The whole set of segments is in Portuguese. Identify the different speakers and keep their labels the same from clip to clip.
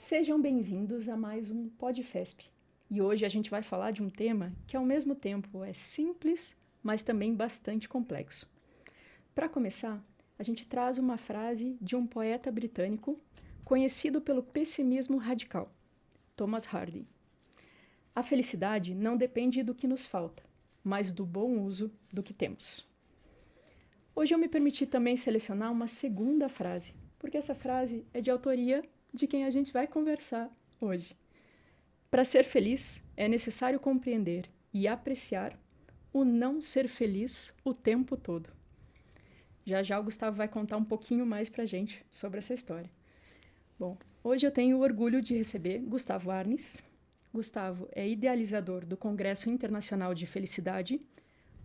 Speaker 1: Sejam bem-vindos a mais um PodFesp. E hoje a gente vai falar de um tema que ao mesmo tempo é simples, mas também bastante complexo. Para começar, a gente traz uma frase de um poeta britânico conhecido pelo pessimismo radical, Thomas Hardy. A felicidade não depende do que nos falta, mas do bom uso do que temos. Hoje eu me permiti também selecionar uma segunda frase, porque essa frase é de autoria de quem a gente vai conversar hoje. Para ser feliz, é necessário compreender e apreciar o não ser feliz o tempo todo. Já já o Gustavo vai contar um pouquinho mais para a gente sobre essa história. Bom, hoje eu tenho o orgulho de receber Gustavo Arnes. Gustavo é idealizador do Congresso Internacional de Felicidade,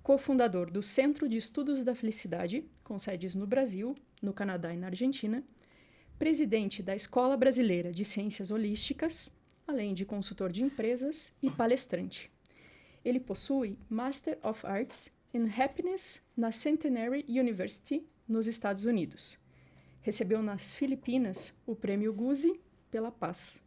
Speaker 1: cofundador do Centro de Estudos da Felicidade, com sedes no Brasil, no Canadá e na Argentina, presidente da Escola Brasileira de Ciências Holísticas, além de consultor de empresas e palestrante. Ele possui Master of Arts in Happiness na Centenary University, nos Estados Unidos. Recebeu nas Filipinas o Prêmio Guzzi pela Paz.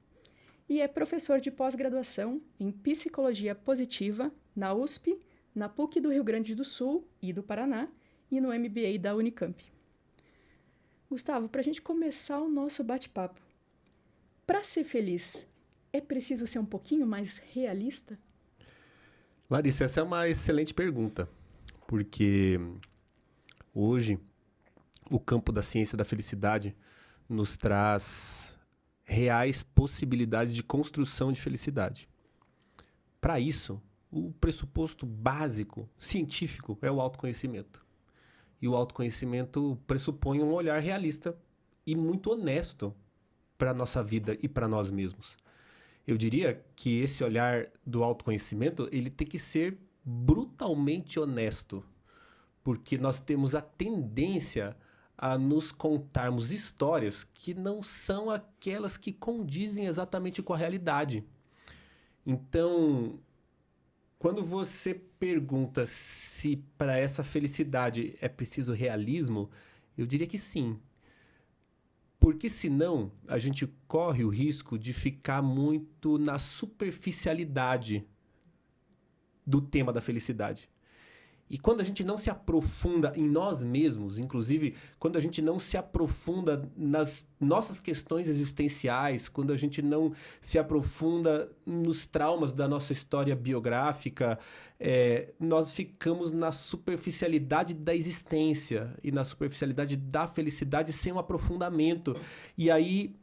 Speaker 1: E é professor de pós-graduação em Psicologia Positiva na USP, na PUC do Rio Grande do Sul e do Paraná e no MBA da Unicamp. Gustavo, para a gente começar o nosso bate-papo, para ser feliz, é preciso ser um pouquinho mais realista?
Speaker 2: Larissa, essa é uma excelente pergunta, porque hoje o campo da ciência da felicidade nos traz reais possibilidades de construção de felicidade. Para isso, o pressuposto básico, científico, é o autoconhecimento. E o autoconhecimento pressupõe um olhar realista e muito honesto para a nossa vida e para nós mesmos. Eu diria que esse olhar do autoconhecimento, ele tem que ser brutalmente honesto, porque nós temos a tendência a nos contarmos histórias que não são aquelas que condizem exatamente com a realidade. Então, quando você pergunta se para essa felicidade é preciso realismo, eu diria que sim. Porque senão a gente corre o risco de ficar muito na superficialidade do tema da felicidade. E quando a gente não se aprofunda em nós mesmos, inclusive quando a gente não se aprofunda nas nossas questões existenciais, quando a gente não se aprofunda nos traumas da nossa história biográfica, nós ficamos na superficialidade da existência e na superficialidade da felicidade sem um aprofundamento. E aí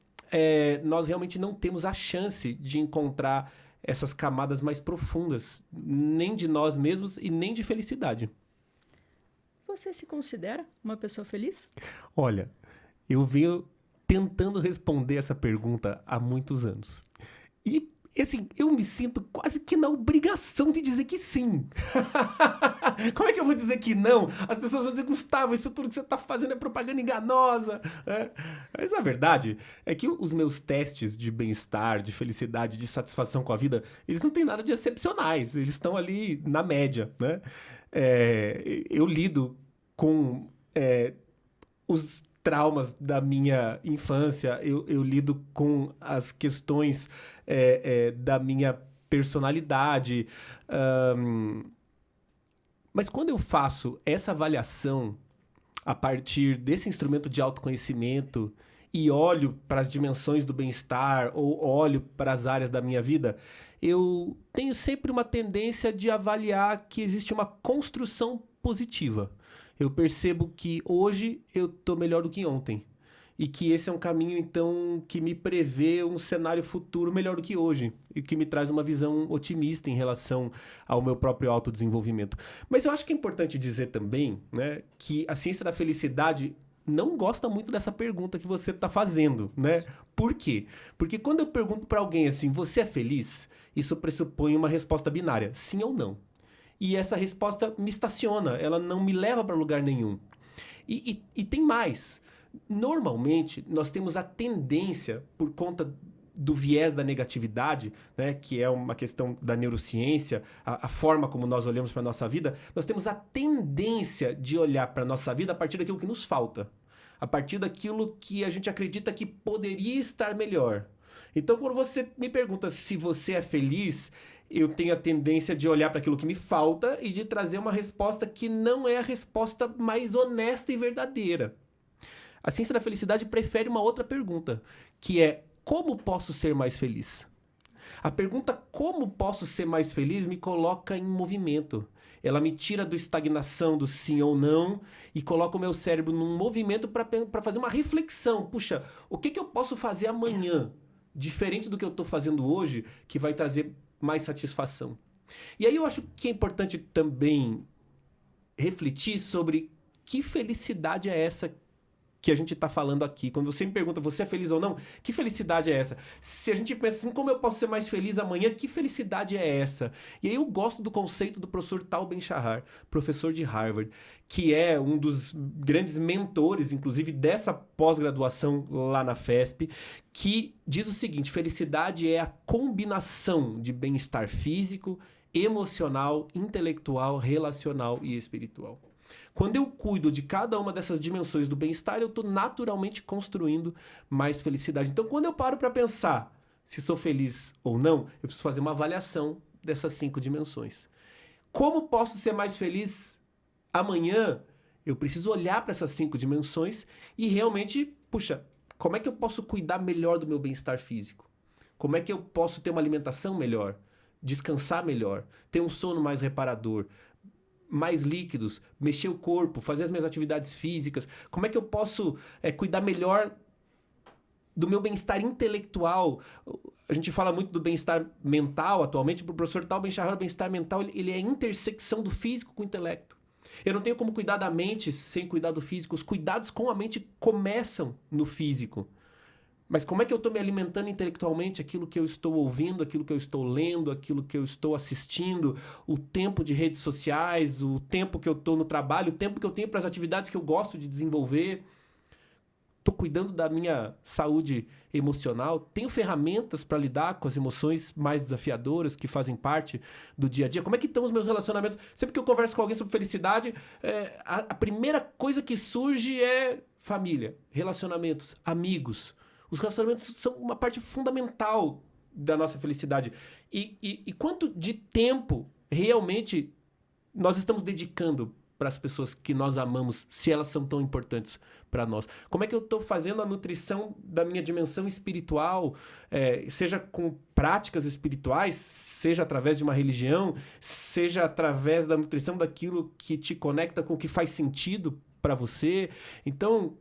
Speaker 2: nós realmente não temos a chance de encontrar essas camadas mais profundas, nem de nós mesmos e nem de felicidade.
Speaker 1: Você se considera uma pessoa feliz?
Speaker 2: Olha, eu venho tentando responder essa pergunta há muitos anos. E, assim, eu me sinto quase que na obrigação de dizer que sim. Como é que eu vou dizer que não? As pessoas vão dizer, Gustavo, isso tudo que você está fazendo é propaganda enganosa. Mas a verdade é que os meus testes de bem-estar, de felicidade, de satisfação com a vida, eles não têm nada de excepcionais. Eles estão ali na média, né? Eu lido com os traumas da minha infância, eu lido com as questões da minha personalidade. Mas quando eu faço essa avaliação a partir desse instrumento de autoconhecimento e olho para as dimensões do bem-estar ou olho para as áreas da minha vida, eu tenho sempre uma tendência de avaliar que existe uma construção positiva. Eu percebo que hoje eu estou melhor do que ontem. E que esse é um caminho, então, que me prevê um cenário futuro melhor do que hoje. E que me traz uma visão otimista em relação ao meu próprio autodesenvolvimento. Mas eu acho que é importante dizer também, né, que a ciência da felicidade não gosta muito dessa pergunta que você está fazendo, né? Por quê? Porque quando eu pergunto para alguém assim, você é feliz? Isso pressupõe uma resposta binária, sim ou não. E essa resposta me estaciona, ela não me leva para lugar nenhum. E tem mais. Normalmente, nós temos a tendência, por conta do viés da negatividade, né, que é uma questão da neurociência, a forma como nós olhamos para a nossa vida, nós temos a tendência de olhar para a nossa vida a partir daquilo que nos falta, a partir daquilo que a gente acredita que poderia estar melhor. Então, quando você me pergunta se você é feliz, eu tenho a tendência de olhar para aquilo que me falta e de trazer uma resposta que não é a resposta mais honesta e verdadeira. A ciência da felicidade prefere uma outra pergunta, que é: como posso ser mais feliz? A pergunta como posso ser mais feliz me coloca em movimento. Ela me tira da estagnação do sim ou não e coloca o meu cérebro num movimento para fazer uma reflexão. Puxa, o que eu posso fazer amanhã, diferente do que eu estou fazendo hoje, que vai trazer mais satisfação? E aí eu acho que é importante também refletir sobre que felicidade é essa que a gente está falando aqui. Quando você me pergunta, você é feliz ou não? Que felicidade é essa? Se a gente pensa assim, como eu posso ser mais feliz amanhã? Que felicidade é essa? E aí eu gosto do conceito do professor Tal Ben-Shahar, professor de Harvard, que é um dos grandes mentores, inclusive, dessa pós-graduação lá na FESP, que diz o seguinte: felicidade é a combinação de bem-estar físico, emocional, intelectual, relacional e espiritual. Quando eu cuido de cada uma dessas dimensões do bem-estar, eu estou naturalmente construindo mais felicidade. Então, quando eu paro para pensar se sou feliz ou não, eu preciso fazer uma avaliação dessas 5 dimensões. Como posso ser mais feliz amanhã? Eu preciso olhar para essas 5 dimensões e realmente, puxa, como é que eu posso cuidar melhor do meu bem-estar físico? Como é que eu posso ter uma alimentação melhor? Descansar melhor? Ter um sono mais reparador? Mais líquidos, mexer o corpo, fazer as minhas atividades físicas? Como é que eu posso cuidar melhor do meu bem-estar intelectual? A gente fala muito do bem-estar mental atualmente. Para o professor Tal Ben-Shahar, o bem-estar mental ele é a intersecção do físico com o intelecto. Eu não tenho como cuidar da mente sem cuidar do físico. Os cuidados com a mente começam no físico. Mas como é que eu estou me alimentando intelectualmente? Aquilo que eu estou ouvindo, aquilo que eu estou lendo, aquilo que eu estou assistindo, o tempo de redes sociais, o tempo que eu estou no trabalho, o tempo que eu tenho para as atividades que eu gosto de desenvolver. Estou cuidando da minha saúde emocional? Tenho ferramentas para lidar com as emoções mais desafiadoras que fazem parte do dia a dia? Como é que estão os meus relacionamentos? Sempre que eu converso com alguém sobre felicidade, a primeira coisa que surge é família, relacionamentos, amigos. Os relacionamentos são uma parte fundamental da nossa felicidade. E quanto de tempo realmente nós estamos dedicando para as pessoas que nós amamos, se elas são tão importantes para nós? Como é que eu estou fazendo a nutrição da minha dimensão espiritual, seja com práticas espirituais, seja através de uma religião, seja através da nutrição daquilo que te conecta com o que faz sentido para você? Então,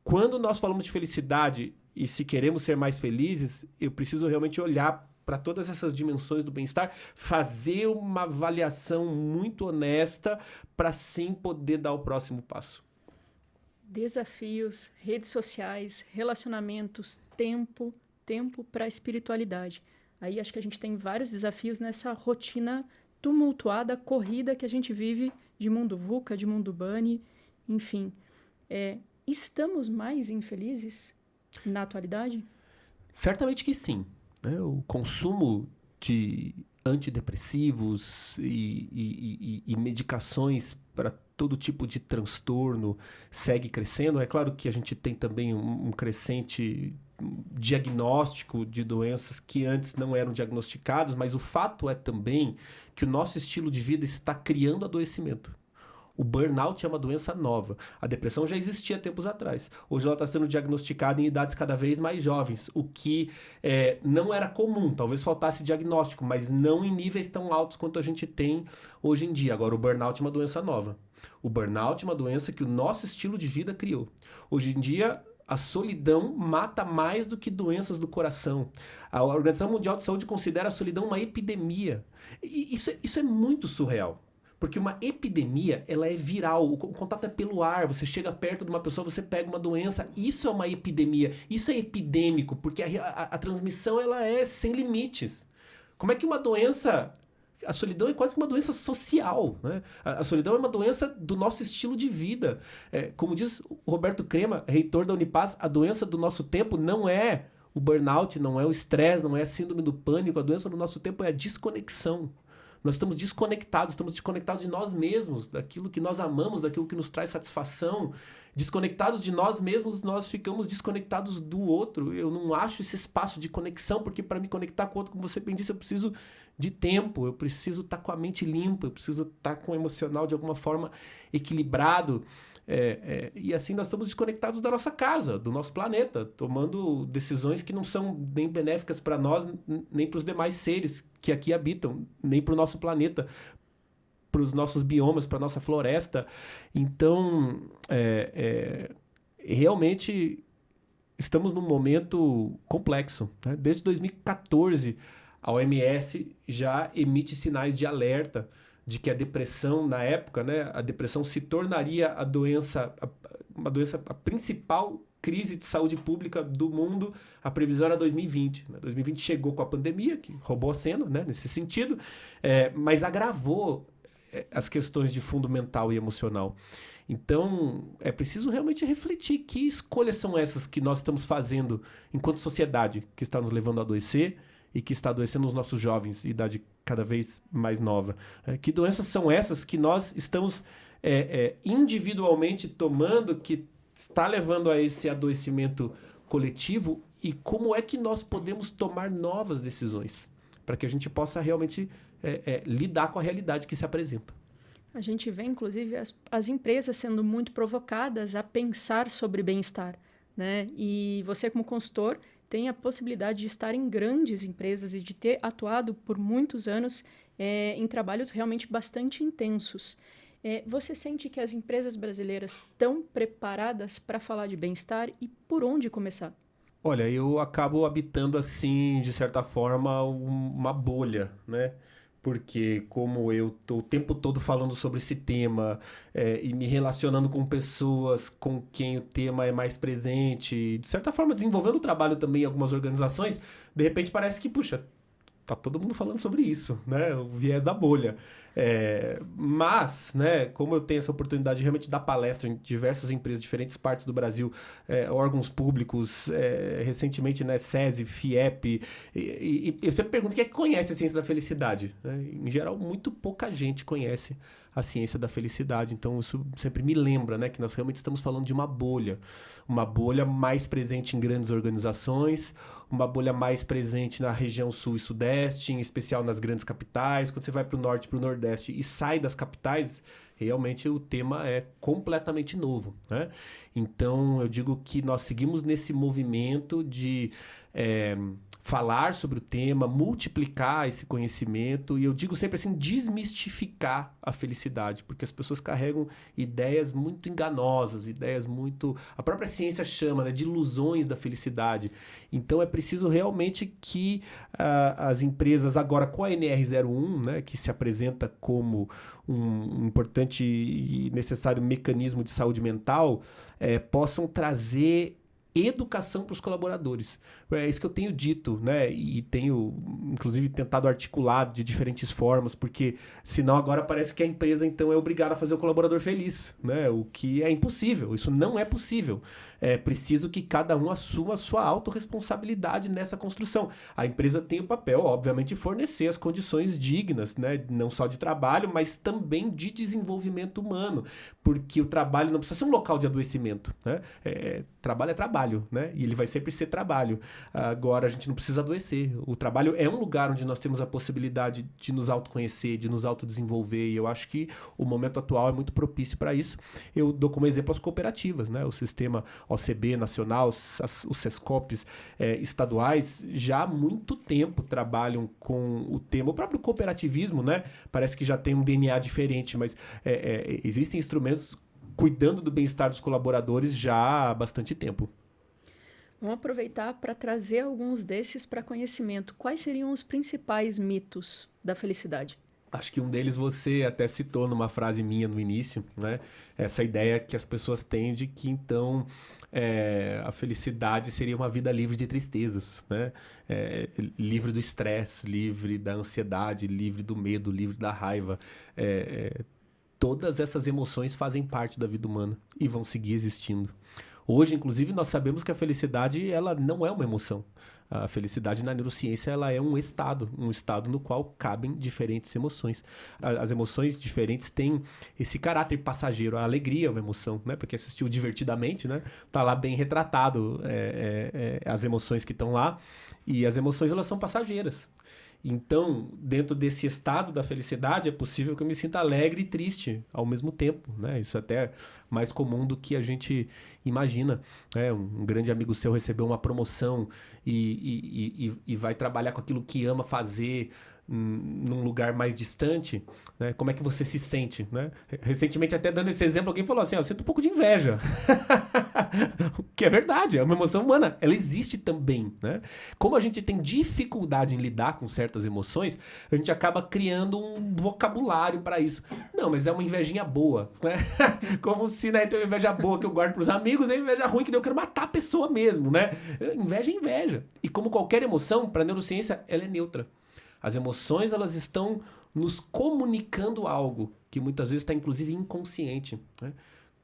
Speaker 2: quando nós falamos de felicidade e se queremos ser mais felizes, eu preciso realmente olhar para todas essas dimensões do bem-estar, fazer uma avaliação muito honesta para sim poder dar o próximo passo.
Speaker 1: Desafios, redes sociais, relacionamentos, tempo para a espiritualidade. Aí acho que a gente tem vários desafios nessa rotina tumultuada, corrida que a gente vive de mundo VUCA, de mundo BUNNY, enfim. Estamos mais infelizes na atualidade?
Speaker 2: Certamente que sim. O consumo de antidepressivos e medicações para todo tipo de transtorno segue crescendo. É claro que a gente tem também um crescente diagnóstico de doenças que antes não eram diagnosticadas, mas o fato é também que o nosso estilo de vida está criando adoecimento. O burnout é uma doença nova. A depressão já existia tempos atrás. Hoje ela está sendo diagnosticada em idades cada vez mais jovens, o que não era comum. Talvez faltasse diagnóstico, mas não em níveis tão altos quanto a gente tem hoje em dia. Agora, o burnout é uma doença nova. O burnout é uma doença que o nosso estilo de vida criou. Hoje em dia, a solidão mata mais do que doenças do coração. A Organização Mundial de Saúde considera a solidão uma epidemia. E isso é muito surreal. Porque uma epidemia, ela é viral, o contato é pelo ar, você chega perto de uma pessoa, você pega uma doença, isso é uma epidemia, isso é epidêmico, porque a transmissão ela é sem limites. Como é que uma doença... A solidão é quase que uma doença social, né? A solidão é uma doença do nosso estilo de vida. Como diz o Roberto Crema, reitor da Unipaz, a doença do nosso tempo não é o burnout, não é o estresse, não é a síndrome do pânico, a doença do nosso tempo é a desconexão. Nós estamos desconectados de nós mesmos, daquilo que nós amamos, daquilo que nos traz satisfação. Desconectados de nós mesmos, nós ficamos desconectados do outro. Eu não acho esse espaço de conexão, porque para me conectar com o outro, como você bem disse, eu preciso de tempo, eu preciso estar com a mente limpa, eu preciso estar com o emocional de alguma forma equilibrado. E assim nós estamos desconectados da nossa casa, do nosso planeta, tomando decisões que não são nem benéficas para nós, nem para os demais seres que aqui habitam, nem para o nosso planeta, para os nossos biomas, para a nossa floresta. Então, realmente estamos num momento complexo, né? Desde 2014, a OMS já emite sinais de alerta de que a depressão, na época, né, a depressão se tornaria a principal crise de saúde pública do mundo. A previsão era 2020. 2020 chegou com a pandemia, que roubou a cena, né, nesse sentido, mas agravou as questões de fundo mental e emocional. Então, é preciso realmente refletir que escolhas são essas que nós estamos fazendo enquanto sociedade, que está nos levando a adoecer e que está adoecendo os nossos jovens, idade cada vez mais nova. Que doenças são essas que nós estamos individualmente tomando, que está levando a esse adoecimento coletivo, e como é que nós podemos tomar novas decisões para que a gente possa realmente lidar com a realidade que se apresenta.
Speaker 1: A gente vê, inclusive, as empresas sendo muito provocadas a pensar sobre bem-estar, né? E você, como consultor, tem a possibilidade de estar em grandes empresas e de ter atuado por muitos anos em trabalhos realmente bastante intensos. Você sente que as empresas brasileiras estão preparadas para falar de bem-estar e por onde começar?
Speaker 2: Olha, eu acabo habitando, assim, de certa forma, uma bolha, né? Porque como eu estou o tempo todo falando sobre esse tema e me relacionando com pessoas com quem o tema é mais presente, de certa forma desenvolvendo o trabalho também em algumas organizações, de repente parece que, puxa, tá todo mundo falando sobre isso, né? O viés da bolha. Mas, né, como eu tenho essa oportunidade de realmente dar palestra em diversas empresas, diferentes partes do Brasil, órgãos públicos, recentemente, né, SESI, FIEP, e eu sempre pergunto quem é que conhece a ciência da felicidade, né? Em geral, muito pouca gente conhece a ciência da felicidade. Então, isso sempre me lembra, né, que nós realmente estamos falando de uma bolha mais presente em grandes organizações, uma bolha mais presente na região sul e sudeste, em especial nas grandes capitais. Quando você vai para o norte e para o nordeste e sai das capitais, realmente o tema é completamente novo, né? Então, eu digo que nós seguimos nesse movimento de falar sobre o tema, multiplicar esse conhecimento, e eu digo sempre assim, desmistificar a felicidade, porque as pessoas carregam ideias muito enganosas, ideias muito... A própria ciência chama, né, de ilusões da felicidade. Então é preciso realmente que as empresas, agora com a NR01, né, que se apresenta como um importante e necessário mecanismo de saúde mental, possam trazer educação para os colaboradores. É isso que eu tenho dito, né? E tenho, inclusive, tentado articular de diferentes formas, porque senão agora parece que a empresa, então, é obrigada a fazer o colaborador feliz, né? O que é impossível. Isso não é possível. É preciso que cada um assuma a sua autorresponsabilidade nessa construção. A empresa tem o papel, obviamente, de fornecer as condições dignas, né? Não só de trabalho, mas também de desenvolvimento humano, porque o trabalho não precisa ser um local de adoecimento, né? Trabalho é trabalho, né? E ele vai sempre ser trabalho. Agora, a gente não precisa adoecer. O trabalho é um lugar onde nós temos a possibilidade de nos autoconhecer, de nos autodesenvolver, e eu acho que o momento atual é muito propício para isso. Eu dou como exemplo as cooperativas, né? O sistema OCB nacional, os SESCOPs estaduais, já há muito tempo trabalham com o tema. O próprio cooperativismo, né? Parece que já tem um DNA diferente, mas existem instrumentos cuidando do bem-estar dos colaboradores já há bastante tempo.
Speaker 1: Vamos aproveitar para trazer alguns desses para conhecimento. Quais seriam os principais mitos da felicidade?
Speaker 2: Acho que um deles você até citou numa frase minha no início, né? Essa ideia que as pessoas têm de que, então, a felicidade seria uma vida livre de tristezas, né? Livre do estresse, livre da ansiedade, livre do medo, livre da raiva. Todas essas emoções fazem parte da vida humana e vão seguir existindo. Hoje, inclusive, nós sabemos que a felicidade ela não é uma emoção. A felicidade na neurociência ela é um estado no qual cabem diferentes emoções. As emoções diferentes têm esse caráter passageiro. A alegria é uma emoção, né? Porque assistiu divertidamente, né? Tá lá bem retratado as emoções que estão lá. E as emoções elas são passageiras. Então, dentro desse estado da felicidade, é possível que eu me sinta alegre e triste ao mesmo tempo, né? Isso é até mais comum do que a gente imagina, né? Um grande amigo seu recebeu uma promoção e vai trabalhar com aquilo que ama fazer num lugar mais distante, né? Como é que você se sente, né? Recentemente, até dando esse exemplo, alguém falou assim, eu sinto um pouco de inveja. Que é verdade, é uma emoção humana, ela existe também, né? Como a gente tem dificuldade em lidar com certas emoções, a gente acaba criando um vocabulário para isso. Não, mas é uma invejinha boa, né? Como se, né, tem uma inveja boa que eu guardo pros amigos, é inveja ruim que eu quero matar a pessoa mesmo, né? Inveja é inveja. E como qualquer emoção, para a neurociência, ela é neutra. As emoções, elas estão nos comunicando algo que muitas vezes está, inclusive, inconsciente, né?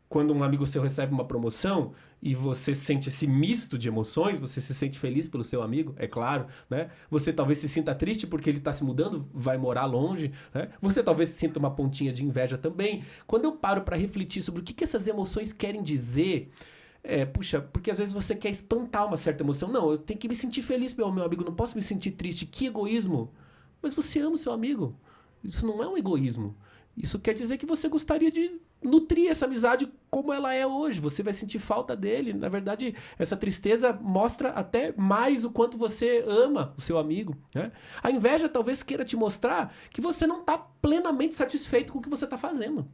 Speaker 2: Quando um amigo seu recebe uma promoção e você sente esse misto de emoções, você se sente feliz pelo seu amigo, é claro, né? Você talvez se sinta triste porque ele está se mudando, vai morar longe, né? Você talvez sinta uma pontinha de inveja também. Quando eu paro para refletir sobre o que essas emoções querem dizer, puxa, porque às vezes você quer espantar uma certa emoção. Não, eu tenho que me sentir feliz pelo meu amigo, não posso me sentir triste. Que egoísmo! Mas você ama o seu amigo. Isso não é um egoísmo. Isso quer dizer que você gostaria de nutrir essa amizade como ela é hoje. Você vai sentir falta dele. Na verdade, essa tristeza mostra até mais o quanto você ama o seu amigo, né? A inveja talvez queira te mostrar que você não está plenamente satisfeito com o que você está fazendo.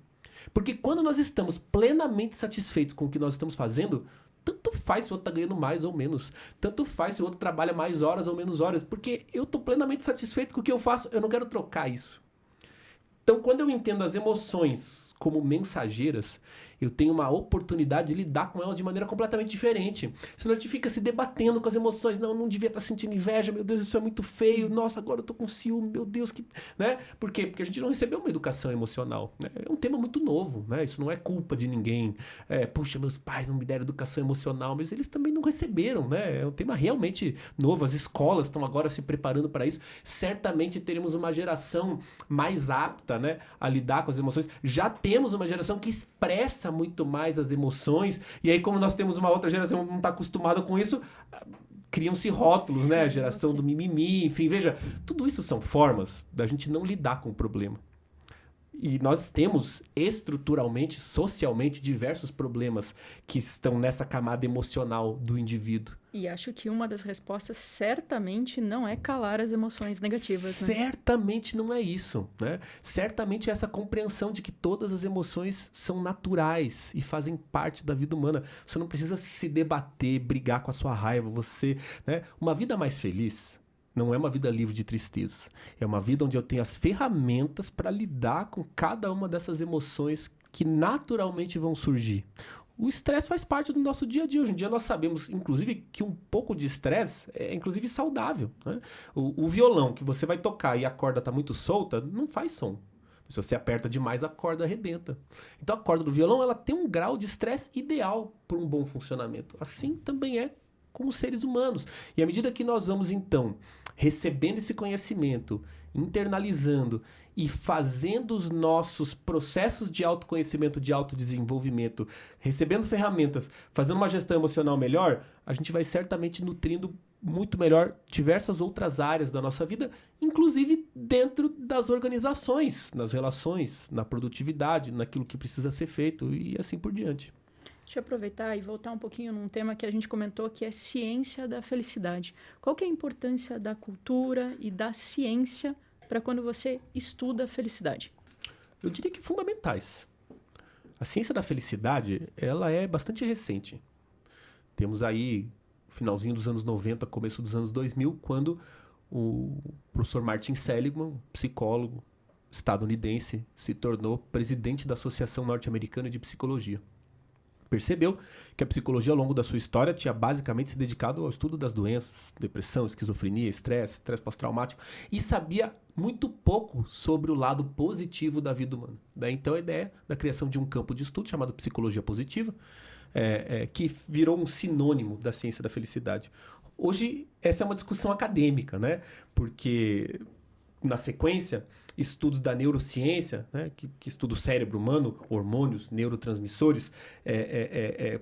Speaker 2: Porque quando nós estamos plenamente satisfeitos com o que nós estamos fazendo, tanto faz se o outro está ganhando mais ou menos. Tanto faz se o outro trabalha mais horas ou menos horas. Porque eu estou plenamente satisfeito com o que eu faço. Eu não quero trocar isso. Então, quando eu entendo as emoções como mensageiras, eu tenho uma oportunidade de lidar com elas de maneira completamente diferente. Senão a gente fica se debatendo com as emoções. Não devia estar sentindo inveja, meu Deus, isso é muito feio. Nossa, agora eu tô com ciúme, meu Deus, que... né? Por quê? Porque a gente não recebeu uma educação emocional, né? É um tema muito novo, né? Isso não é culpa de ninguém. Puxa, meus pais não me deram educação emocional, mas eles também não receberam, né? É um tema realmente novo. As escolas estão agora se preparando para isso. Certamente teremos uma geração mais apta, né, a lidar com as emoções. Já temos uma geração que expressa muito mais as emoções, e aí como nós temos uma outra geração que não está acostumada com isso, criam-se rótulos, né, a geração do mimimi, enfim, veja, tudo isso são formas da gente não lidar com o problema. E nós temos estruturalmente, socialmente, diversos problemas que estão nessa camada emocional do indivíduo.
Speaker 1: E acho que uma das respostas certamente não é calar as emoções negativas, né?
Speaker 2: Certamente não é isso, né? Certamente é essa compreensão de que todas as emoções são naturais e fazem parte da vida humana. Você não precisa se debater, brigar com a sua raiva, né? Uma vida mais feliz não é uma vida livre de tristeza. É uma vida onde eu tenho as ferramentas para lidar com cada uma dessas emoções que naturalmente vão surgir. O estresse faz parte do nosso dia a dia. Hoje em dia nós sabemos, inclusive, que um pouco de estresse é, inclusive, saudável, né? O violão que você vai tocar e a corda está muito solta, não faz som. Se você aperta demais, a corda arrebenta. Então a corda do violão ela tem um grau de estresse ideal para um bom funcionamento. Assim também é com os seres humanos. E à medida que nós vamos, então, recebendo esse conhecimento, internalizando e fazendo os nossos processos de autoconhecimento, de autodesenvolvimento, recebendo ferramentas, fazendo uma gestão emocional melhor, a gente vai certamente nutrindo muito melhor diversas outras áreas da nossa vida, inclusive dentro das organizações, nas relações, na produtividade, naquilo que precisa ser feito e assim por diante.
Speaker 1: Deixa eu aproveitar e voltar um pouquinho num tema que a gente comentou, que é ciência da felicidade. Qual que é a importância da cultura e da ciência para quando você estuda a felicidade?
Speaker 2: Eu diria que fundamentais. A ciência da felicidade, ela é bastante recente. Temos aí finalzinho dos anos 90, começo dos anos 2000, quando o professor Martin Seligman, psicólogo estadunidense, se tornou presidente da Associação Norte-Americana de Psicologia. Percebeu que a psicologia, ao longo da sua história, tinha basicamente se dedicado ao estudo das doenças, depressão, esquizofrenia, estresse pós-traumático, e sabia muito pouco sobre o lado positivo da vida humana. Daí, então, a ideia da criação de um campo de estudo chamado psicologia positiva, que virou um sinônimo da ciência da felicidade. Hoje, essa é uma discussão acadêmica, né? Porque, na sequência, estudos da neurociência, né, que estuda o cérebro humano, hormônios, neurotransmissores,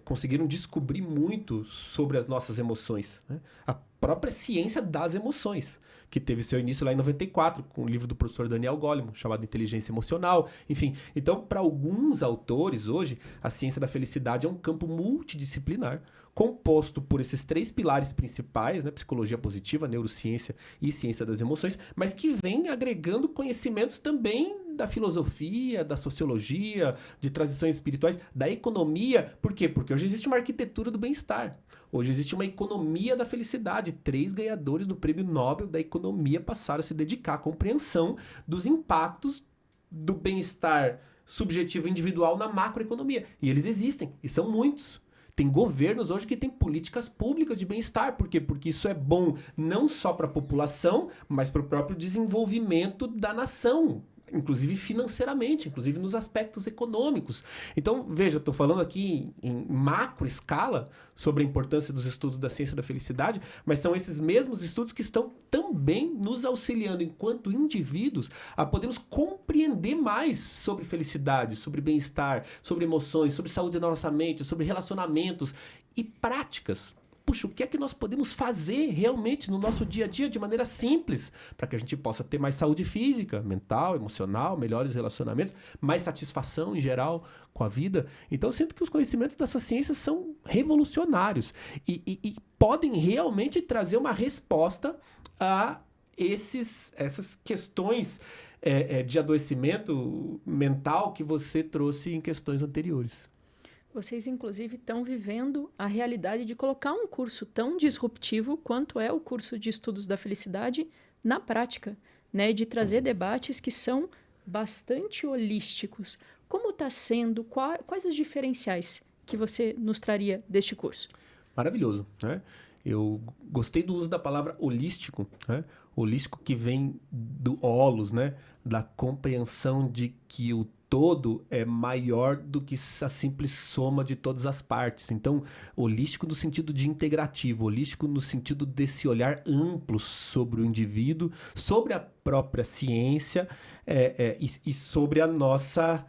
Speaker 2: conseguiram descobrir muito sobre as nossas emoções, né? A própria ciência das emoções, que teve seu início lá em 94, com o livro do professor Daniel Goleman, chamado Inteligência Emocional. Enfim, então, para alguns autores, hoje, a ciência da felicidade é um campo multidisciplinar, composto por esses 3 pilares principais, né? Psicologia positiva, neurociência e ciência das emoções, mas que vem agregando conhecimentos também da filosofia, da sociologia, de transições espirituais, da economia. Por quê? Porque hoje existe uma arquitetura do bem-estar. Hoje existe uma economia da felicidade. 3 ganhadores do Prêmio Nobel da Economia passaram a se dedicar à compreensão dos impactos do bem-estar subjetivo individual na macroeconomia. E eles existem, e são muitos. Tem governos hoje que têm políticas públicas de bem-estar. Por quê? Porque isso é bom não só para a população, mas para o próprio desenvolvimento da nação, inclusive financeiramente, inclusive nos aspectos econômicos. Então, veja, estou falando aqui em macro escala sobre a importância dos estudos da ciência da felicidade, mas são esses mesmos estudos que estão também nos auxiliando, enquanto indivíduos, a podermos compreender mais sobre felicidade, sobre bem-estar, sobre emoções, sobre saúde da nossa mente, sobre relacionamentos e práticas. Puxa, o que é que nós podemos fazer realmente no nosso dia a dia de maneira simples para que a gente possa ter mais saúde física, mental, emocional, melhores relacionamentos, mais satisfação em geral com a vida? Então eu sinto que os conhecimentos dessas ciências são revolucionários e podem realmente trazer uma resposta a essas questões de adoecimento mental que você trouxe em questões anteriores.
Speaker 1: Vocês, inclusive, estão vivendo a realidade de colocar um curso tão disruptivo quanto é o curso de Estudos da Felicidade na prática, né? De trazer debates que são bastante holísticos. Como está sendo? Quais os diferenciais que você nos traria deste curso?
Speaker 2: Maravilhoso, né? Eu gostei do uso da palavra holístico, né? Holístico que vem do holos, né? Da compreensão de que o todo é maior do que a simples soma de todas as partes. Então, holístico no sentido de integrativo, holístico no sentido desse olhar amplo sobre o indivíduo, sobre a própria ciência e sobre a nossa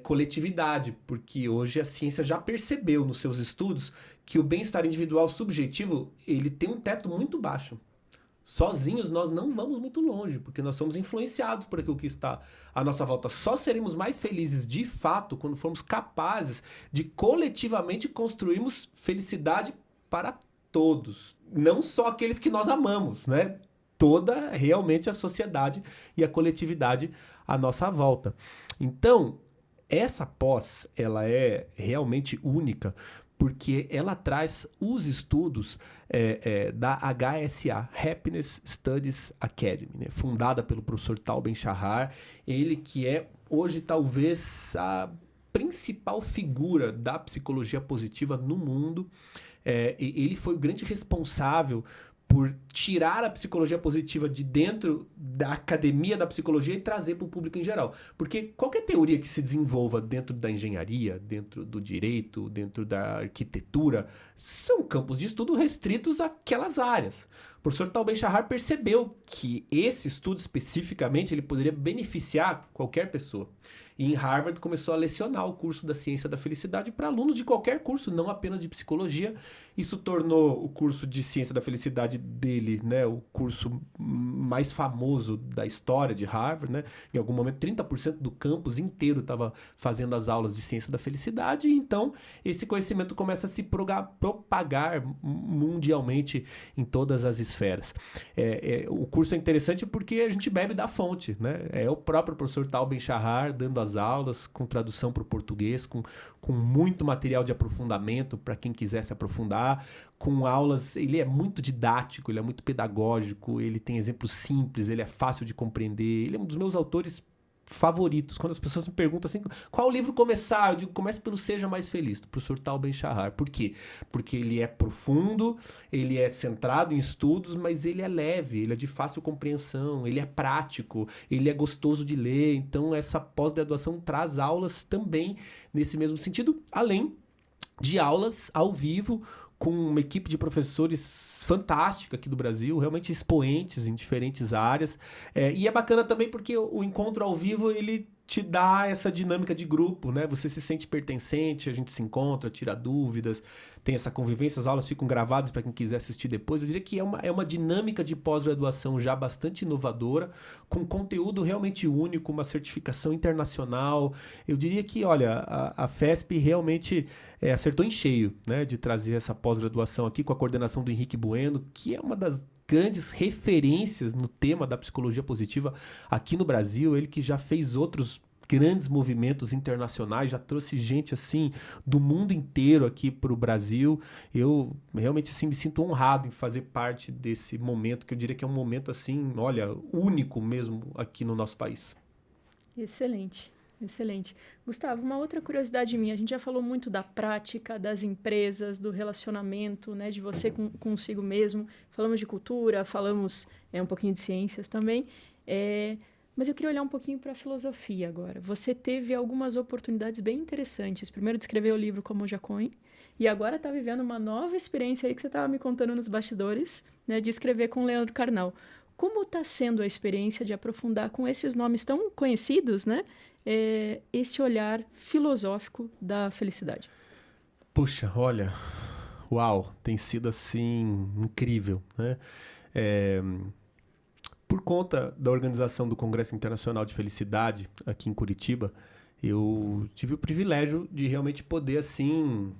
Speaker 2: coletividade, porque hoje a ciência já percebeu nos seus estudos que o bem-estar individual subjetivo ele tem um teto muito baixo. Sozinhos nós não vamos muito longe, porque nós somos influenciados por aquilo que está à nossa volta. Só seremos mais felizes de fato quando formos capazes de coletivamente construirmos felicidade para todos. Não só aqueles que nós amamos, né? Toda realmente a sociedade e a coletividade à nossa volta. Então, essa pós, ela é realmente única, porque ela traz os estudos da HSA, Happiness Studies Academy, né? Fundada pelo professor Tal Ben-Shahar, ele que é hoje talvez a principal figura da psicologia positiva no mundo. Ele foi o grande responsável por tirar a psicologia positiva de dentro da academia da psicologia e trazer para o público em geral. Porque qualquer teoria que se desenvolva dentro da engenharia, dentro do direito, dentro da arquitetura, são campos de estudo restritos àquelas áreas. O professor Tal Ben-Shahar percebeu que esse estudo especificamente ele poderia beneficiar qualquer pessoa. E em Harvard começou a lecionar o curso da Ciência da Felicidade para alunos de qualquer curso, não apenas de psicologia. Isso tornou o curso de Ciência da Felicidade dele, né, o curso mais famoso da história de Harvard, né? Em algum momento, 30% do campus inteiro estava fazendo as aulas de Ciência da Felicidade. E então, esse conhecimento começa a se propagar mundialmente em todas as esferas. O curso é interessante porque a gente bebe da fonte, né? É o próprio professor Tal Ben-Shahar dando as aulas, com tradução para o português, com muito material de aprofundamento para quem quiser se aprofundar, com aulas, ele é muito didático, ele é muito pedagógico, ele tem exemplos simples, ele é fácil de compreender, ele é um dos meus autores favoritos. Quando as pessoas me perguntam assim, qual livro começar? Eu digo, comece pelo Seja Mais Feliz, do professor Tal Ben-Shahar. Por quê? Porque ele é profundo, ele é centrado em estudos, mas ele é leve, ele é de fácil compreensão, ele é prático, ele é gostoso de ler. Então essa pós-graduação traz aulas também nesse mesmo sentido, além de aulas ao vivo com uma equipe de professores fantástica aqui do Brasil, realmente expoentes em diferentes áreas. E é bacana também porque o encontro ao vivo, ele te dá essa dinâmica de grupo, né? Você se sente pertencente, a gente se encontra, tira dúvidas, tem essa convivência, as aulas ficam gravadas para quem quiser assistir depois. Eu diria que é uma dinâmica de pós-graduação já bastante inovadora, com conteúdo realmente único, uma certificação internacional. Eu diria que, olha, a FESP realmente acertou em cheio, né? De trazer essa pós-graduação aqui com a coordenação do Henrique Bueno, que é uma das grandes referências no tema da psicologia positiva aqui no Brasil. Ele que já fez outros grandes movimentos internacionais, já trouxe gente assim do mundo inteiro aqui para o Brasil. Eu realmente assim me sinto honrado em fazer parte desse momento, que eu diria que é um momento assim, olha, único mesmo aqui no nosso país.
Speaker 1: Excelente. Excelente. Gustavo, uma outra curiosidade minha, a gente já falou muito da prática, das empresas, do relacionamento, né, de você consigo mesmo, falamos de cultura, falamos um pouquinho de ciências também, mas eu queria olhar um pouquinho para a filosofia agora. Você teve algumas oportunidades bem interessantes, primeiro de escrever o livro Como Jacóin, e agora está vivendo uma nova experiência aí que você estava me contando nos bastidores, né, de escrever com Leandro Carnal. Como está sendo a experiência de aprofundar com esses nomes tão conhecidos, né, esse olhar filosófico da felicidade?
Speaker 2: Puxa, olha, uau, tem sido assim incrível, né? Por conta da organização do Congresso Internacional de Felicidade aqui em Curitiba, eu tive o privilégio de realmente poder assim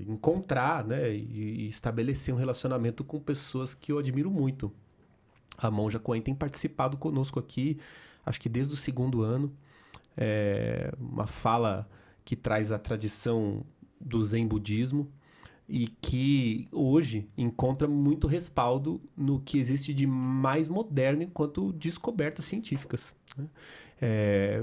Speaker 2: encontrar, né, e estabelecer um relacionamento com pessoas que eu admiro muito. A Monja Coen tem participado conosco aqui, acho que desde o 2º ano. Uma fala que traz a tradição do Zen budismo e que hoje encontra muito respaldo no que existe de mais moderno enquanto descobertas científicas, né?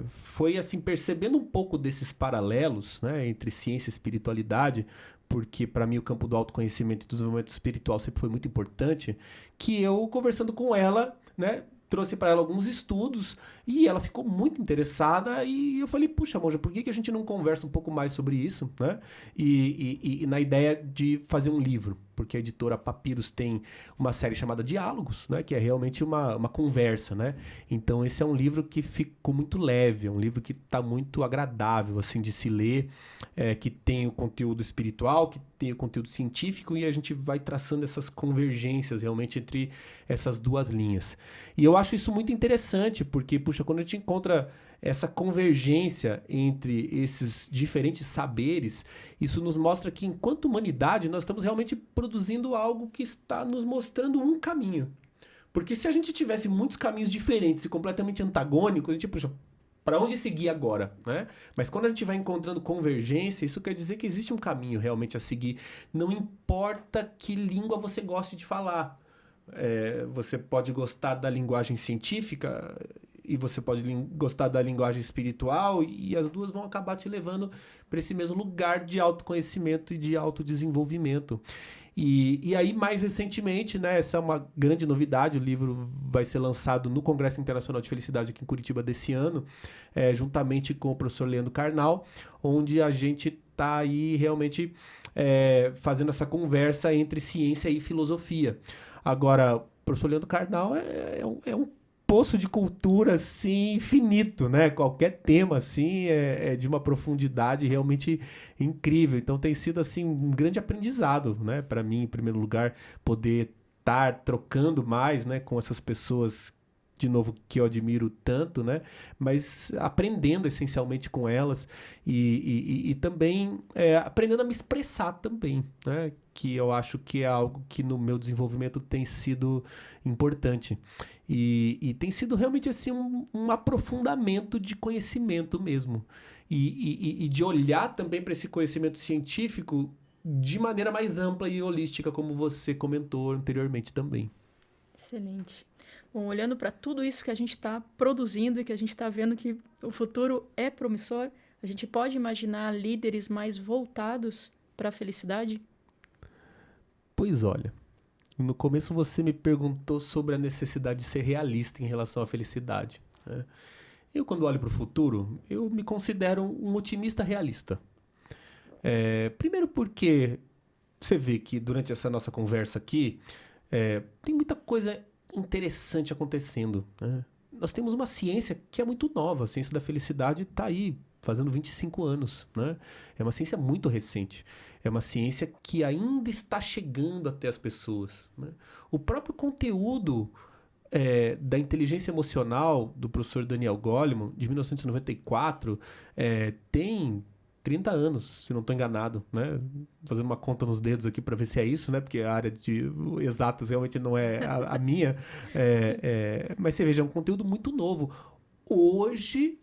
Speaker 2: Foi assim, percebendo um pouco desses paralelos, né, entre ciência e espiritualidade, porque para mim o campo do autoconhecimento e do desenvolvimento espiritual sempre foi muito importante, que eu, conversando com ela, né, trouxe para ela alguns estudos e ela ficou muito interessada e eu falei, puxa, Monja, por que a gente não conversa um pouco mais sobre isso, né? E na ideia de fazer um livro, porque a editora Papyrus tem uma série chamada Diálogos, né? Que é realmente uma conversa, né? Então esse é um livro que ficou muito leve, é um livro que está muito agradável, assim, de se ler, que tem o conteúdo espiritual, que tem o conteúdo científico e a gente vai traçando essas convergências realmente entre essas duas linhas. E eu acho isso muito interessante, porque, puxa, quando a gente encontra essa convergência entre esses diferentes saberes, isso nos mostra que, enquanto humanidade, nós estamos realmente produzindo algo que está nos mostrando um caminho. Porque se a gente tivesse muitos caminhos diferentes e completamente antagônicos, a gente, puxa, para onde seguir agora, né? Mas quando a gente vai encontrando convergência, isso quer dizer que existe um caminho realmente a seguir. Não importa que língua você goste de falar. Você pode gostar da linguagem científica e você pode gostar da linguagem espiritual e as duas vão acabar te levando para esse mesmo lugar de autoconhecimento e de autodesenvolvimento. E aí, mais recentemente, né, essa é uma grande novidade, o livro vai ser lançado no Congresso Internacional de Felicidade aqui em Curitiba desse ano, juntamente com o professor Leandro Carnal, onde a gente está aí realmente fazendo essa conversa entre ciência e filosofia. Agora, o professor Leandro Carnal é um poço de cultura, assim, infinito, né? Qualquer tema, assim, é de uma profundidade realmente incrível. Então, tem sido, assim, um grande aprendizado, né? Para mim, em primeiro lugar, poder estar trocando mais, né? Com essas pessoas, de novo, que eu admiro tanto, né? Mas aprendendo essencialmente com elas e também aprendendo a me expressar também, né? Que eu acho que é algo que no meu desenvolvimento tem sido importante. E tem sido realmente assim um aprofundamento de conhecimento mesmo. E de olhar também para esse conhecimento científico de maneira mais ampla e holística, como você comentou anteriormente também.
Speaker 1: Excelente. Bom, olhando para tudo isso que a gente está produzindo e que a gente está vendo que o futuro é promissor, a gente pode imaginar líderes mais voltados para a felicidade?
Speaker 2: Pois olha, no começo você me perguntou sobre a necessidade de ser realista em relação à felicidade, né? Eu, quando olho para o futuro, eu me considero um otimista realista. Primeiro porque você vê que durante essa nossa conversa aqui, tem muita coisa interessante acontecendo, né? Nós temos uma ciência que é muito nova, a ciência da felicidade está aí, fazendo 25 anos, né? É uma ciência muito recente, é uma ciência que ainda está chegando até as pessoas, né? O próprio conteúdo da inteligência emocional do professor Daniel Goleman, de 1994, tem 30 anos, se não estou enganado, né? Fazendo uma conta nos dedos aqui para ver se é isso, né? Porque a área de exatas realmente não é a minha. Mas você veja, é um conteúdo muito novo. Hoje,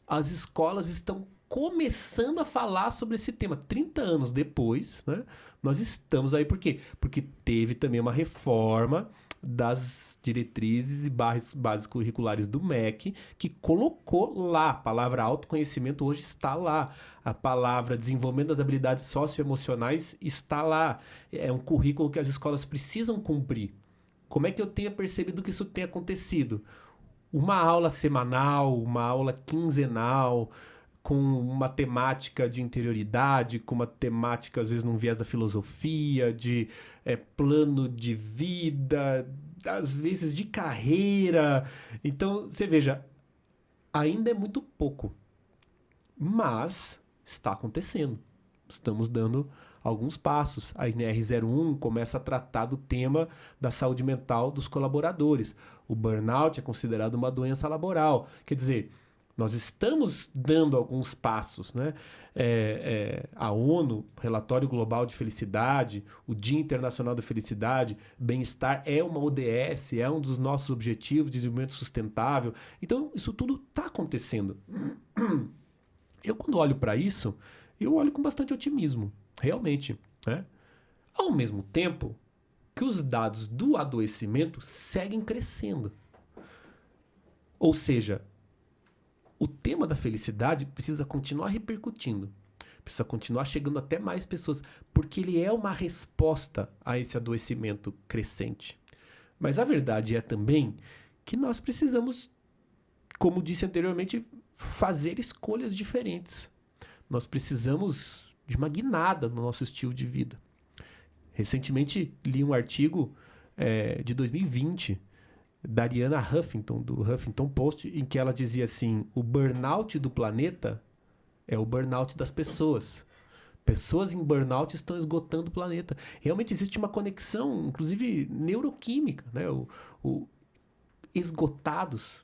Speaker 2: as escolas estão começando a falar sobre esse tema. 30 anos depois, né? Nós estamos aí por quê? Porque teve também uma reforma das diretrizes e bases curriculares do MEC, que colocou lá, a palavra autoconhecimento hoje está lá, a palavra desenvolvimento das habilidades socioemocionais está lá, é um currículo que as escolas precisam cumprir. Como é que eu tenho percebido que isso tem acontecido? Uma aula semanal, uma aula quinzenal, com uma temática de interioridade, com uma temática, às vezes, num viés da filosofia, de plano de vida, às vezes de carreira. Então, você veja, ainda é muito pouco, mas está acontecendo. Estamos dando alguns passos. A NR01 começa a tratar do tema da saúde mental dos colaboradores. O burnout é considerado uma doença laboral. Quer dizer, nós estamos dando alguns passos, né? A ONU, Relatório Global de Felicidade, o Dia Internacional da Felicidade, bem-estar é uma ODS, é um dos nossos objetivos de desenvolvimento sustentável. Então, isso tudo está acontecendo. Eu, quando olho para isso, eu olho com bastante otimismo, realmente, né? Ao mesmo tempo que os dados do adoecimento seguem crescendo. Ou seja, o tema da felicidade precisa continuar repercutindo, precisa continuar chegando até mais pessoas, porque ele é uma resposta a esse adoecimento crescente. Mas a verdade é também que nós precisamos, como disse anteriormente, fazer escolhas diferentes. Nós precisamos de uma guinada no nosso estilo de vida. Recentemente li um artigo de 2020 da Arianna Huffington, do Huffington Post, em que ela dizia assim: o burnout do planeta é o burnout das pessoas. Pessoas em burnout estão esgotando o planeta. Realmente existe uma conexão, inclusive neuroquímica, né? Esgotados.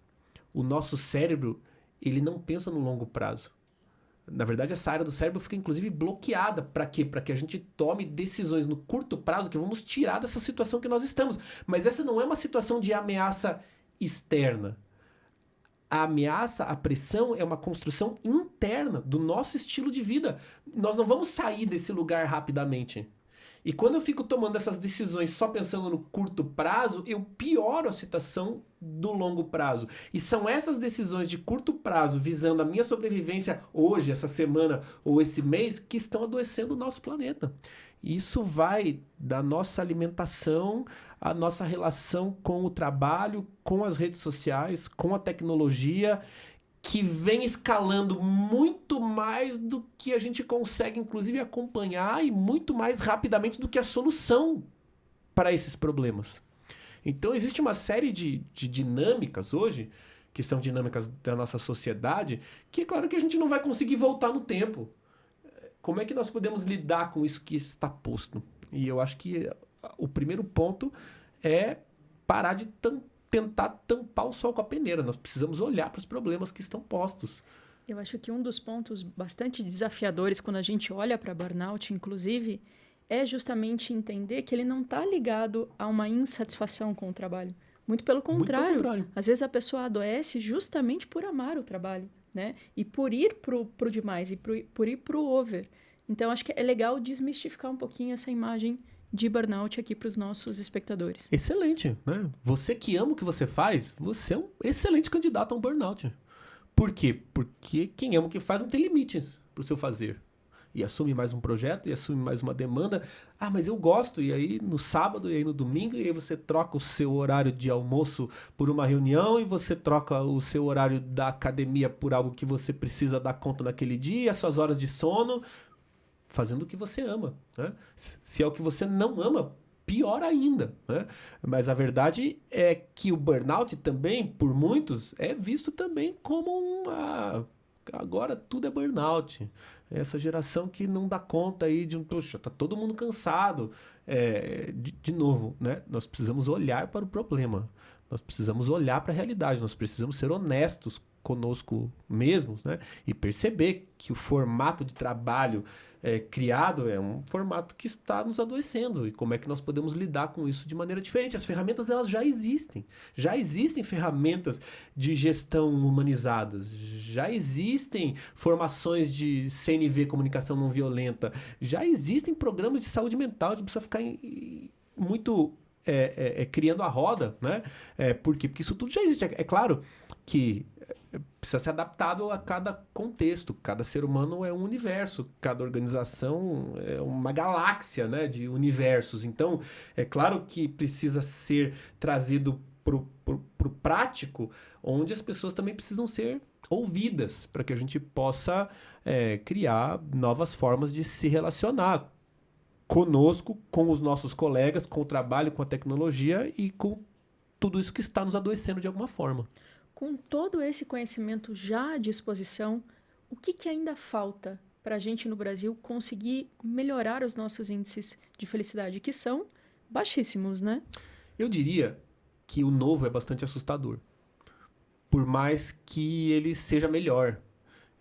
Speaker 2: O nosso cérebro, ele não pensa no longo prazo. Na verdade, essa área do cérebro fica, inclusive, bloqueada. Para quê? Para que a gente tome decisões no curto prazo que vamos tirar dessa situação que nós estamos. Mas essa não é uma situação de ameaça externa. A ameaça, a pressão é uma construção interna do nosso estilo de vida. Nós não vamos sair desse lugar rapidamente. E quando eu fico tomando essas decisões só pensando no curto prazo, eu pioro a situação do longo prazo. E são essas decisões de curto prazo, visando a minha sobrevivência hoje, essa semana ou esse mês, que estão adoecendo o nosso planeta. Isso vai da nossa alimentação, a nossa relação com o trabalho, com as redes sociais, com a tecnologia, que vem escalando muito mais do que a gente consegue, inclusive, acompanhar e muito mais rapidamente do que a solução para esses problemas. Então, existe uma série de dinâmicas hoje, que são dinâmicas da nossa sociedade, que é claro que a gente não vai conseguir voltar no tempo. Como é que nós podemos lidar com isso que está posto? E eu acho que o primeiro ponto é parar de tentar tampar o sol com a peneira. Nós precisamos olhar para os problemas que estão postos.
Speaker 1: Eu acho que um dos pontos bastante desafiadores quando a gente olha para burnout, inclusive, é justamente entender que ele não está ligado a uma insatisfação com o trabalho. Muito pelo contrário. Às vezes a pessoa adoece justamente por amar o trabalho, né? E por ir pro demais, e por ir pro over. Então, acho que é legal desmistificar um pouquinho essa imagem de burnout aqui para os nossos espectadores.
Speaker 2: Excelente, né? Você que ama o que você faz, você é um excelente candidato a um burnout. Por quê? Porque quem ama o que faz não tem limites para o seu fazer. E assume mais um projeto, e assume mais uma demanda. Ah, mas eu gosto. E aí no sábado, e aí no domingo, e aí você troca o seu horário de almoço por uma reunião, e você troca o seu horário da academia por algo que você precisa dar conta naquele dia, as suas horas de sono. fazendo o que você ama, né? Se é o que você não ama, pior ainda, né? Mas a verdade é que o burnout também, por muitos, é visto também como agora tudo é burnout. Essa geração que não dá conta aí poxa, tá todo mundo cansado. De novo, né? Nós precisamos olhar para o problema. Nós precisamos olhar para a realidade. Nós precisamos ser honestos conosco mesmos, né? E perceber que o formato de trabalho criado é um formato que está nos adoecendo. E como é que nós podemos lidar com isso de maneira diferente? As ferramentas, elas já existem. Já existem ferramentas de gestão humanizadas. Já existem formações de CNV, comunicação não violenta. Já existem programas de saúde mental. A gente precisa ficar muito criando a roda, né? Por quê? Porque isso tudo já existe. É claro que precisa ser adaptado a cada contexto. Cada ser humano é um universo. Cada organização é uma galáxia, né, de universos. Então, é claro que precisa ser trazido pro prático, onde as pessoas também precisam ser ouvidas, para que a gente possa criar novas formas de se relacionar conosco, com os nossos colegas, com o trabalho, com a tecnologia e com tudo isso que está nos adoecendo de alguma forma.
Speaker 1: Com todo esse conhecimento já à disposição, o que ainda falta para a gente no Brasil conseguir melhorar os nossos índices de felicidade, que são baixíssimos, né?
Speaker 2: Eu diria que o novo é bastante assustador. Por mais que ele seja melhor,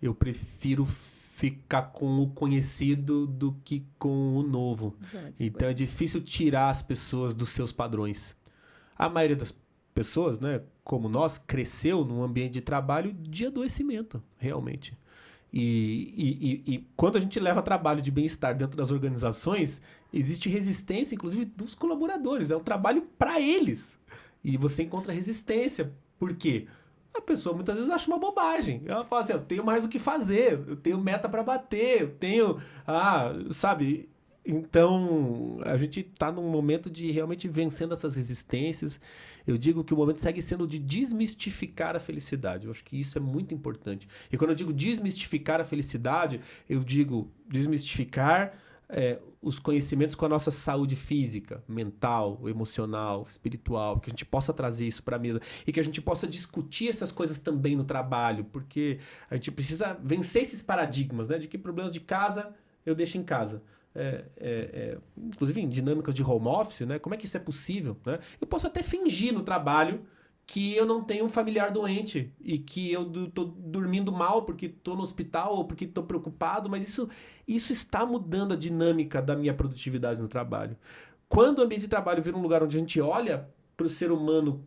Speaker 2: eu prefiro ficar com o conhecido do que com o novo. Então é difícil tirar as pessoas dos seus padrões. A maioria das pessoas, né, como nós, cresceu num ambiente de trabalho de adoecimento, realmente. E quando a gente leva trabalho de bem-estar dentro das organizações, existe resistência, inclusive, dos colaboradores. É um trabalho para eles. E você encontra resistência. Por quê? A pessoa muitas vezes acha uma bobagem. Ela fala assim, eu tenho mais o que fazer, eu tenho meta para bater, eu tenho... sabe... Então, a gente está num momento de realmente vencendo essas resistências. Eu digo que o momento segue sendo de desmistificar a felicidade. Eu acho que isso é muito importante. E quando eu digo desmistificar a felicidade, eu digo desmistificar os conhecimentos com a nossa saúde física, mental, emocional, espiritual, que a gente possa trazer isso para a mesa e que a gente possa discutir essas coisas também no trabalho, porque a gente precisa vencer esses paradigmas, né, de que problemas de casa eu deixo em casa. Inclusive em dinâmicas de home office, né? Como é que isso é possível, né? Eu posso até fingir no trabalho que eu não tenho um familiar doente e que eu tô dormindo mal porque tô no hospital ou porque tô preocupado, mas isso está mudando a dinâmica da minha produtividade no trabalho. Quando o ambiente de trabalho vira um lugar onde a gente olha para o ser humano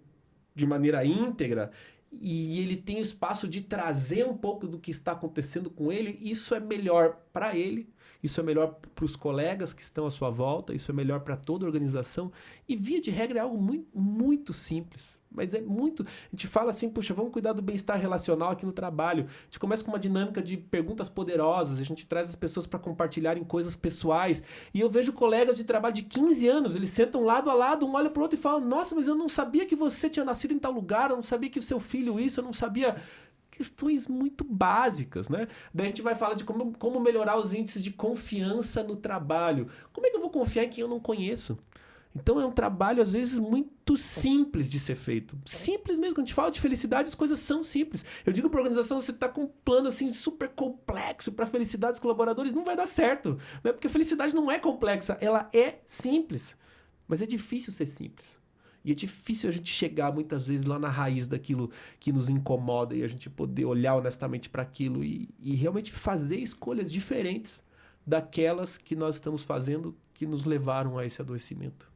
Speaker 2: de maneira íntegra e ele tem espaço de trazer um pouco do que está acontecendo com ele, isso é melhor para ele, isso é melhor para os colegas que estão à sua volta, isso é melhor para toda a organização. E via de regra é algo muito, muito simples. Mas é muito... A gente fala assim, puxa, vamos cuidar do bem-estar relacional aqui no trabalho. A gente começa com uma dinâmica de perguntas poderosas, a gente traz as pessoas para compartilharem coisas pessoais. E eu vejo colegas de trabalho de 15 anos, eles sentam lado a lado, um olha para o outro e falam, nossa, mas eu não sabia que você tinha nascido em tal lugar, eu não sabia que o seu filho isso, eu não sabia... Questões muito básicas, né? Daí a gente vai falar de como melhorar os índices de confiança no trabalho. Como é que eu vou confiar em quem eu não conheço? Então é um trabalho, às vezes, muito simples de ser feito. Simples mesmo. Quando a gente fala de felicidade, as coisas são simples. Eu digo para a organização, você está com um plano assim, super complexo para a felicidade dos colaboradores, não vai dar certo. Né? Porque a felicidade não é complexa, ela é simples. Mas é difícil ser simples. E é difícil a gente chegar muitas vezes lá na raiz daquilo que nos incomoda e a gente poder olhar honestamente para aquilo e realmente fazer escolhas diferentes daquelas que nós estamos fazendo que nos levaram a esse adoecimento.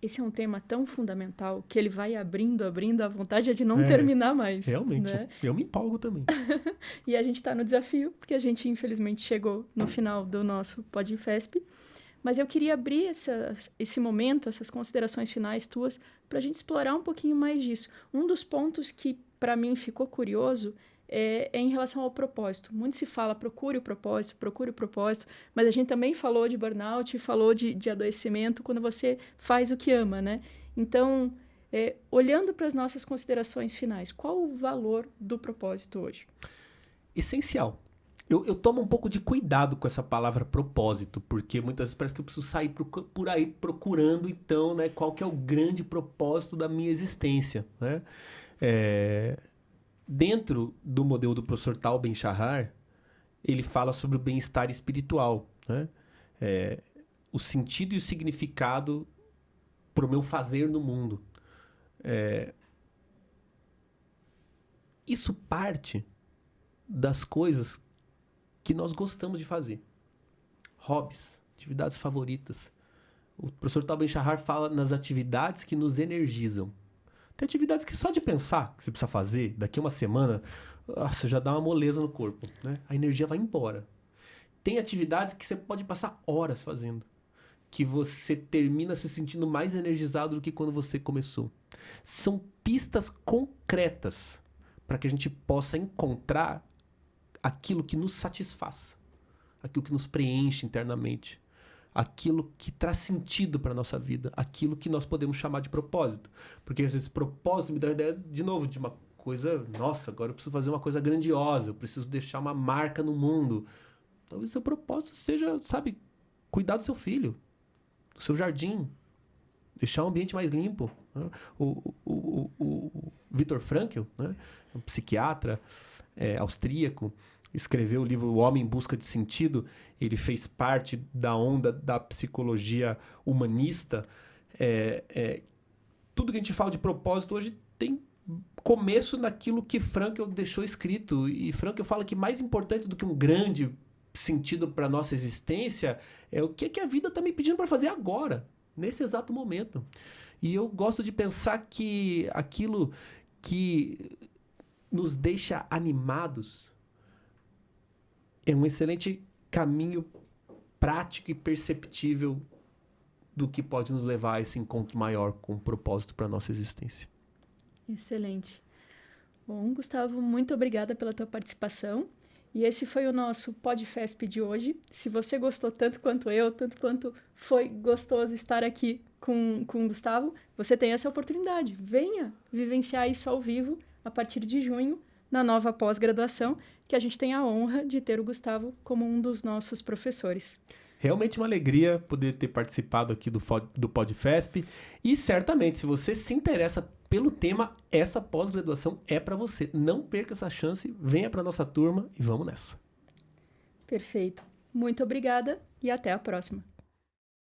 Speaker 1: Esse é um tema tão fundamental que ele vai abrindo, a vontade é de não terminar mais.
Speaker 2: Realmente,
Speaker 1: né?
Speaker 2: Eu me empolgo também.
Speaker 1: E a gente está no desafio, porque a gente infelizmente chegou no final do nosso PodFesp. Mas eu queria abrir esse momento, essas considerações finais tuas, para a gente explorar um pouquinho mais disso. Um dos pontos que, para mim, ficou curioso é em relação ao propósito. Muito se fala, procure o propósito, mas a gente também falou de burnout, falou de adoecimento quando você faz o que ama, né? Então, olhando para as nossas considerações finais, qual o valor do propósito hoje?
Speaker 2: Essencial. Eu tomo um pouco de cuidado com essa palavra propósito, porque muitas vezes parece que eu preciso sair por aí procurando, então, né, qual que é o grande propósito da minha existência, né? Dentro do modelo do professor Tal Ben-Shahar, ele fala sobre o bem-estar espiritual, né? O sentido e o significado para o meu fazer no mundo. Isso parte das coisas que nós gostamos de fazer. Hobbies, atividades favoritas. O professor Tal Ben-Shahar fala nas atividades que nos energizam. Tem atividades que só de pensar que você precisa fazer, daqui a uma semana, você já dá uma moleza no corpo, né? A energia vai embora. Tem atividades que você pode passar horas fazendo, que você termina se sentindo mais energizado do que quando você começou. São pistas concretas para que a gente possa encontrar aquilo que nos satisfaz, aquilo que nos preenche internamente, aquilo que traz sentido para a nossa vida, aquilo que nós podemos chamar de propósito. Porque às vezes propósito me dá a ideia, de novo, de uma coisa, nossa, agora eu preciso fazer uma coisa grandiosa, eu preciso deixar uma marca no mundo. Talvez seu propósito seja, sabe, cuidar do seu filho, do seu jardim, deixar o ambiente mais limpo. Né? O Viktor Frankl, né? Um psiquiatra austríaco, escreveu o livro O Homem em Busca de Sentido. Ele fez parte da onda da psicologia humanista. Tudo que a gente fala de propósito hoje tem começo naquilo que Frankl deixou escrito. E Frankl fala que mais importante do que um grande sentido para a nossa existência é o que a vida está me pedindo para fazer agora, nesse exato momento. E eu gosto de pensar que aquilo que nos deixa animados é um excelente caminho prático e perceptível do que pode nos levar a esse encontro maior com o propósito para a nossa existência.
Speaker 1: Excelente. Bom, Gustavo, muito obrigada pela tua participação. E esse foi o nosso PodFesp de hoje. Se você gostou tanto quanto eu, tanto quanto foi gostoso estar aqui com o Gustavo, você tem essa oportunidade. Venha vivenciar isso ao vivo a partir de junho, na nova pós-graduação, que a gente tem a honra de ter o Gustavo como um dos nossos professores.
Speaker 2: Realmente uma alegria poder ter participado aqui do PodFesp. E certamente, se você se interessa pelo tema, essa pós-graduação é para você. Não perca essa chance, venha para nossa turma e vamos nessa.
Speaker 1: Perfeito. Muito obrigada e até a próxima.